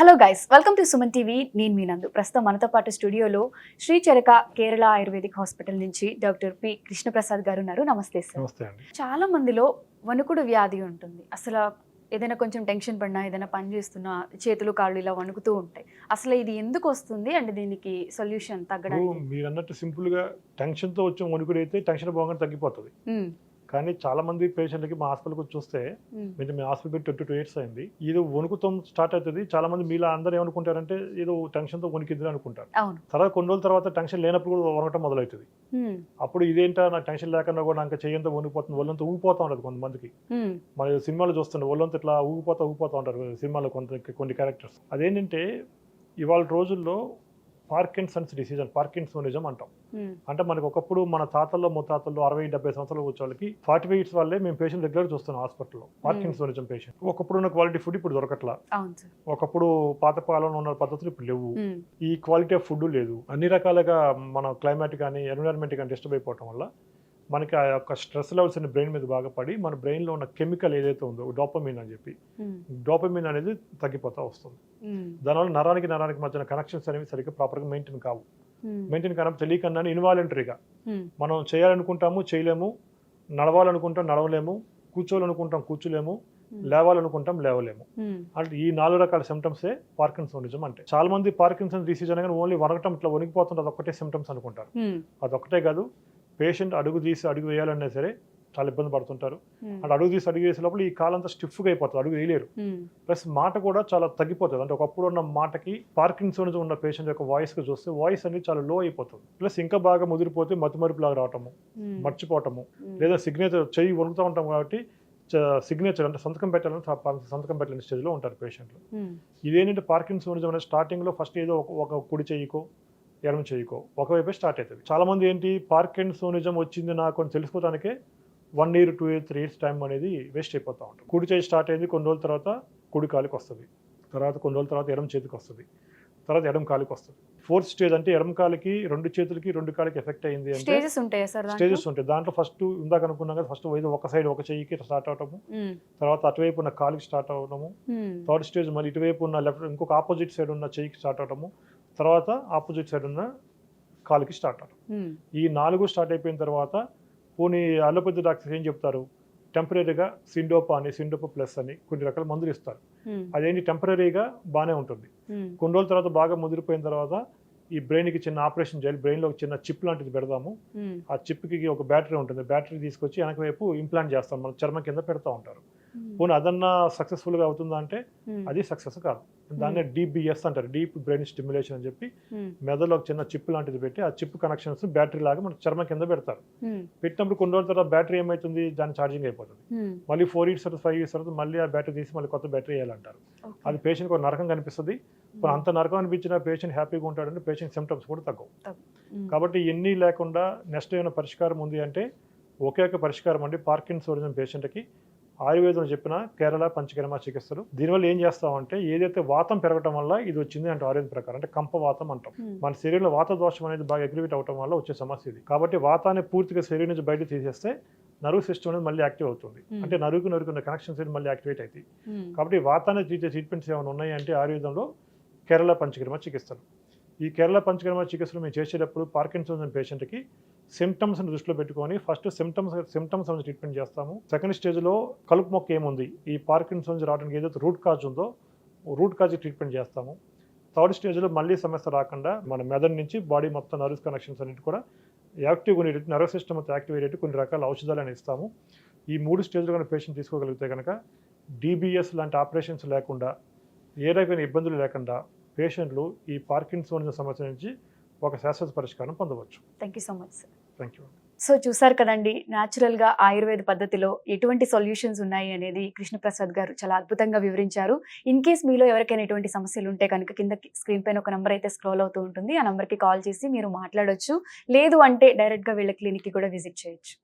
Hello guys, welcome to Suman TV. నేను మీ నందు. ప్రస్తుతం మనతో పాటు స్టూడియోలో శ్రీ చరక కేరళ ఆయుర్వేదిక్ హాస్పిటల్ నుంచి డాక్టర్ పి కృష్ణప్రసాద్ గారు ఉన్నారు. నమస్తే సార్. నమస్తే అండి. చాలా మందిలో వణుకుడు వ్యాధి ఉంటుంది. అసలు ఏదైనా కొంచెం టెన్షన్ పడినా, ఏదైనా పని చేస్తున్నా చేతులు కాళ్ళు ఇలా వణుకుతూ ఉంటాయి. అసలు ఇది ఎందుకు వస్తుంది అంటే దీనికి సొల్యూషన్ తగ్గడానికి? మీరు అన్నట్టు సింపుల్ గా టెన్షన్ తో వచ్చే వణుకుడు అయితే టెన్షన్ పోగానే తగ్గిపోతుంది. కానీ చాలా మంది పేషెంట్లకి మా హాస్పిటల్కి చూస్తే మేము హాస్పిటల్ పెట్టి 22 years అయింది. ఏదో వణుకుతో స్టార్ట్ అవుతుంది. చాలా మంది మీలా అందరూ ఏమనుకుంటారంటే ఏదో టెన్షన్తో వణికిద్ది అనుకుంటారు. తర్వాత కొన్ని రోజుల తర్వాత టెన్షన్ లేనప్పుడు కూడా వణకటం మొదలవుతుంది. అప్పుడు ఇదేంటా నాకు టెన్షన్ లేకుండా కూడా నాకు చెయ్యంతా వణికిపోతుంది, ఒళ్ళంతా ఊగిపోతూ ఉంటుంది కొంతమందికి. మన సినిమాలు చూస్తుండే ఒళ్ళంతా ఇట్లా ఊగిపోతూ ఉంటారు సినిమాలో కొన్ని క్యారెక్టర్స్. అదేంటంటే ఇవాళ రోజుల్లో పార్కిన్సన్స్ డిసీజ్ అని పార్కిన్సోనిజం అంటాం. అంటే మనకు ఒకప్పుడు మన తాతల్లో ముత్తాతల్లో 60-70 సంవత్సరాలు వచ్చే వాళ్ళకి 45 years వాళ్ళే మేము పేషెంట్ రెగ్యులర్ చూస్తున్నాం హాస్పిటల్లో. Parkinsonism patient. ఒకప్పుడు ఉన్న క్వాలిటీ ఫుడ్ ఇప్పుడు దొరకట్లా. ఒకప్పుడు పాత కాలంలో ఉన్న పద్ధతులు ఇప్పుడు లేవు. ఈ క్వాలిటీ ఆఫ్ ఫుడ్ లేదు. అన్ని రకాలుగా మన క్లైమేట్ కానీ ఎన్విరాన్మెంట్ కానీ డిస్టర్బ్ అయిపోవటం వల్ల మనకి ఆ యొక్క స్ట్రెస్ లెవెల్స్ అన్ని బ్రెయిన్ మీద బాగా పడి మన బ్రెయిన్లో ఉన్న కెమికల్ ఏదైతే ఉందో డోపమిన్ అని చెప్పి, డోపమిన్ అనేది తగ్గిపోతూ వస్తుంది. దానివల్ల నరానికి మధ్యన కనెక్షన్స్ అనేవి సరిగ్గా ప్రాపర్గా మెయింటైన్ కావు. మెయింటైన్ కానప్పుడు తెలియకుండానే ఇన్వాలంటరీగా మనం చేయాలనుకుంటాము చేయలేము, నడవాలనుకుంటాం నడవలేము, కూర్చోవాలనుకుంటాం కూర్చోలేము, లేవాలనుకుంటాం లేవలేము. అంటే ఈ 4 రకాల సిమ్టమ్సే పార్కిన్సోనిజం అంటే. చాలా మంది పార్కిన్సన్ డిసీజ్ అనగానే ఓన్లీ వనకటం ఇట్లా వణికిపోతుంది అదొక్కటే సిమ్టమ్స్ అనుకుంటారు. అదొక్కటే కాదు, పేషెంట్ అడుగు వేయాలన్నా సరే చాలా ఇబ్బంది పడుతుంటారు. అంటే అడుగు వేసే లోపల ఈ కాలంతా స్టిఫ్గా అయిపోతుంది, అడుగు వేయలేరు. ప్లస్ మాట కూడా చాలా తగ్గిపోతుంది. అంటే ఒకప్పుడు ఉన్న మాటకి పార్కిన్సోనిజం ఉన్న పేషెంట్ యొక్క వాయిస్కి చూస్తే వాయిస్ అనేది చాలా లో అయిపోతుంది. ప్లస్ ఇంకా బాగా ముదిరిపోతే మతిమరుపులాగా రావటము, మర్చిపోవటము, లేదా సిగ్నేచర్ చెయ్యి వణుకుతూ ఉంటాం కాబట్టి సిగ్నేచర్ అంటే సంతకం పెట్టాలని స్టేజ్లో ఉంటారు పేషెంట్లు. ఇదేంటంటే పార్కిన్సోనిజం అనేది స్టార్టింగ్లో ఫస్ట్ ఏదో ఒక కుడి చెయ్యికో ఎడమ చెయ్యికో ఒకవైపే స్టార్ట్ అవుతుంది. చాలా మంది ఏంటి పార్కిన్సోనిజం వచ్చింది నాకు అని తెలుసుకోవడానికే 1 year 2 years 3 years టైం అనేది వేస్ట్ అయిపోతూ ఉంటుంది. కుడి చేయి స్టార్ట్ అయింది, కొన్ని రోజుల తర్వాత కుడి కాలికి వస్తుంది, తర్వాత కొన్ని రోజుల తర్వాత ఎడమ చేతికి వస్తుంది, తర్వాత ఎడమ కాలికి వస్తుంది. 4th స్టేజ్ అంటే ఎడమ కాలికి 2 చేతులకి 2 కాలికి ఎఫెక్ట్ అయింది అంటే స్టేజెస్ ఉంటాయి. దాంట్లో ఫస్ట్ ఇందాక అనుకున్నాం కదా, ఫస్ట్ ఒక సైడ్ ఒక చెయ్యికి స్టార్ట్ అవటము, తర్వాత అటువైపు ఉన్న కాలికి స్టార్ట్ అవడము, 3rd స్టేజ్ మళ్ళీ ఇటువైపు ఉన్న లెఫ్ట్ ఇంకొక ఆపోజిట్ సైడ్ ఉన్న చెయ్యికి స్టార్ట్ అవడము, తర్వాత ఆపోజిట్ సైడ్ ఉన్న కాలుకి స్టార్ట్ అవడం. ఈ 4 స్టార్ట్ అయిపోయిన తర్వాత పోనీ అలోపతి డాక్టర్స్ ఏం చెప్తారు, టెంపరీగా సిండోపా ప్లస్ అని కొన్ని రకాల మందులు ఇస్తారు. అదేంటి టెంపరీగా బాగానే ఉంటుంది. కొన్ని రోజుల తర్వాత బాగా ముదిరిపోయిన తర్వాత ఈ బ్రెయిన్కి చిన్న ఆపరేషన్ చేయాలి, బ్రెయిన్లో ఒక చిన్న చిప్ లాంటిది పెడదాము. ఆ చిప్కి ఒక బ్యాటరీ ఉంటుంది, బ్యాటరీ తీసుకొచ్చి వెనక వైపు ఇంప్లాంట్ చేస్తాం, మన చర్మం కింద పెడతా ఉంటారు. పోనీ అదన్నా సక్సెస్ఫుల్గా అవుతుందా అంటే అది సక్సెస్ కాదు. దాన్నే DBS అంటారు, డీప్ బ్రెయిన్ స్టిమ్యులేషన్ అని చెప్పి. మెదడులో ఒక చిన్న చిప్ లాంటిది పెట్టి ఆ చిప్ కనెక్షన్స్ బ్యాటరీ లాగా మన చర్మం కింద పెడతారు. పెట్టినప్పుడు కొన్ని రోజుల తర్వాత బ్యాటరీ ఏమవుతుంది, దాని ఛార్జింగ్ అయిపోతుంది. మళ్ళీ 4 years తర్వాత 5 years తర్వాత మళ్ళీ ఆ బ్యాటరీ తీసి మళ్ళీ కొత్త బ్యాటరీ వేయాలంటారు. అది పేషెంట్కి ఒక నరకం కనిపిస్తుంది. అంత నరకం అనిపించిన పేషెంట్ హ్యాపీగా ఉంటాడంటే పేషెంట్ సిమ్టమ్స్ కూడా తగ్గవు. కాబట్టి ఎన్ని లేకుండా నెక్స్ట్ ఏమైనా పరిష్కారం ఉంది అంటే ఒకే ఒక పరిష్కారం అండి పార్కిన్సోనిజం పేషెంట్కి ఆయుర్వేదం చెప్పిన కేరళ పంచకర్మ చికిత్సలు. దీనివల్ల ఏం చేస్తామంటే ఏదైతే వాతం పెరగటం వల్ల ఇది వచ్చింది అంటే ఆయుర్వేద ప్రకారం అంటే కంపవాతం అంటాం. మన శరీరంలో వాత దోషం అనేది బాగా అగ్రివేట్ అవటం వల్ల వచ్చే సమస్య ఇది. కాబట్టి వాతాన్ని పూర్తిగా శరీరం నుంచి బయట తీసేస్తే నర్వ్ సిస్టమ్ అనేది మళ్ళీ యాక్టివ్ అవుతుంది. అంటే నరుకున్న కనెక్షన్స్ అనేది మళ్ళీ యాక్టివేట్ అవుతాయి. కాబట్టి వాతాన్ని తీసే ట్రీట్మెంట్స్ ఏమైనా ఉన్నాయి అంటే ఆయుర్వేదంలో కేరళ పంచకర్మ చికిత్సలు. ఈ కేరళ పంచకర్మ చికిత్సలు మేము చేసేటప్పుడు పార్కిన్సోనిజం పేషెంట్కి సిమ్టమ్స్ని దృష్టిలో పెట్టుకొని ఫస్ట్ సిమ్టమ్స్ అనేది ట్రీట్మెంట్ చేస్తాము. సెకండ్ స్టేజ్లో కలుపు మొక్క ఏముంది, ఈ పార్కిన్సోనిజం రావడానికి ఏదైతే రూట్ కాజ్ ఉందో రూట్ కాజ్ ట్రీట్మెంట్ చేస్తాము. 3rd స్టేజ్లో మళ్ళీ సమస్య రాకుండా మన మెదడు నుంచి బాడీ మొత్తం నర్వ్స్ కనెక్షన్స్ అన్నిటి కూడా యాక్టివ్గా ఉండేటట్టు నర్వ్ సిస్టమ్ అంతా యాక్టివ్ అయ్యేటట్టు కొన్ని రకాల ఔషధాలు అని ఇస్తాము. ఈ 3 స్టేజ్లో కనుక పేషెంట్ తీసుకోగలిగితే కనుక DBS లాంటి ఆపరేషన్స్ లేకుండా ఏ రకమైన ఇబ్బందులు లేకుండా పేషెంట్లు ఈ పార్కిన్సోనిజం సమస్య నుంచి ఒక శాశ్వత పరిష్కారం పొందవచ్చు. Thank you so much sir. Thank you. So చూసారు కదండి, న్యాచురల్గా ఆయుర్వేద పద్ధతిలో ఎటువంటి సొల్యూషన్స్ ఉన్నాయి అనేది కృష్ణప్రసాద్ గారు చాలా అద్భుతంగా వివరించారు. ఇన్ కేస్ మీలో ఎవరికైనా ఎటువంటి సమస్యలు ఉంటే కనుక కింద స్క్రీన్ పైన ఒక నంబర్ అయితే స్క్రోల్ అవుతూ ఉంటుంది, ఆ నంబర్కి కాల్ చేసి మీరు మాట్లాడొచ్చు. లేదు అంటే డైరెక్ట్గా వీళ్ళ క్లినిక్కి కూడా విజిట్ చేయొచ్చు.